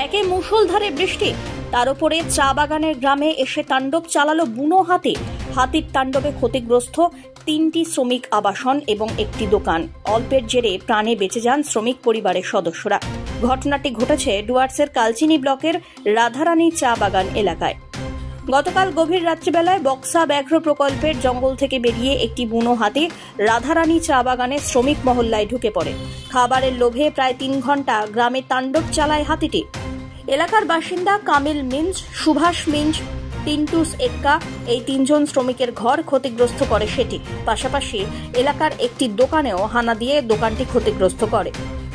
একে মুষলধারে বৃষ্টি, তার উপরে চা বাগানের গ্রামে এসে তাণ্ডব চালালো বুনো হাতি। হাতির তাণ্ডবে ক্ষতিগ্রস্ত 3টি শ্রমিক আবাসন এবং একটি দোকান। অল্পের জেরে প্রাণে বেঁচে যান শ্রমিক পরিবারের সদস্যরা। ঘটনাটি ঘটেছে ডুয়ার্সের কালচিনি ব্লকের রাধারানী চা বাগান এলাকায়। গতকাল গভীর রাত্রিবেলায় বক্সা ব্যাঘ্র প্রকল্পের জঙ্গল থেকে বেরিয়ে একটি বুনো হাতি রাধারানী চা বাগানের শ্রমিক মহল্লায় ঢুকে পড়ে। খাবারের লোভে প্রায় 3 ঘন্টা গ্রামে তাণ্ডব চালায় হাতিটি। এলাকার বাসিন্দা কামিল মিঞ্জ, সুভাষ মিঞ্জ, টিন্টুস এক্কা এই 3 জন শ্রমিকের ঘর ক্ষতিগ্রস্ত করে সেটি। পাশাপাশি এলাকার একটি দোকানেও হানা দিয়ে দোকানটি ক্ষতিগ্রস্ত করে।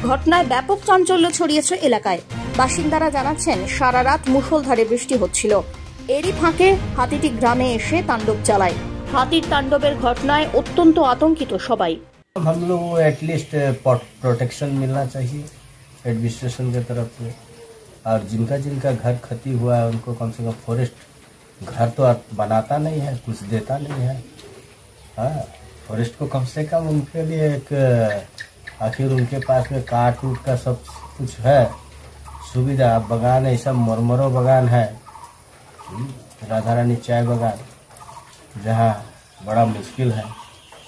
ঘটনায় ব্যাপক চাঞ্চল্য ছড়িয়েছে এলাকায়। বাসিন্দারা জানাচ্ছেন সারা রাত মুষলধারে বৃষ্টি হচ্ছিল। এরই ফাঁকে হাতিটি গ্রামে এসে তাণ্ডব চালায়। হাতির তাণ্ডবের ঘটনায় অত্যন্ত আতঙ্কিত সবাই। हम लोग को एटलीस्ट प्रोटेक्शन मिलना चाहिए एडमिनिस्ट्रेशन की तरफ से, और जिनका जिनका घर क्षति हुआ है उनको कम से कम फॉरेस्ट घर तो बनाता नहीं है, कुछ देता नहीं है। हाँ, फॉरेस्ट को कम से कम उनके लिए एक, आखिर उनके पास में काट उट का सब कुछ है सुविधा। बगान ऐसा मरमरो बगान है, राधारानी चाय बगान, जहाँ बड़ा मुश्किल है।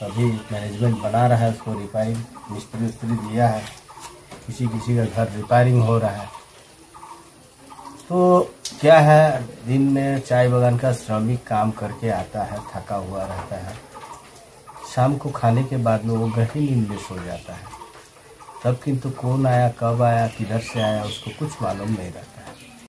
अभी मैनेजमेंट बना रहा है उसको, रिपेयरिंग मिस्त्री दिया है, किसी किसी का घर रिपेयरिंग हो रहा है। तो क्या है, दिन में चाय बगान का श्रमिक काम करके आता है, थका हुआ रहता है, शाम को खाने के बाद में वो गहरी नींद में सो जाता है। तब किंतु कौन आया, कब आया, किधर से आया, उसको कुछ मालूम नहीं रहता।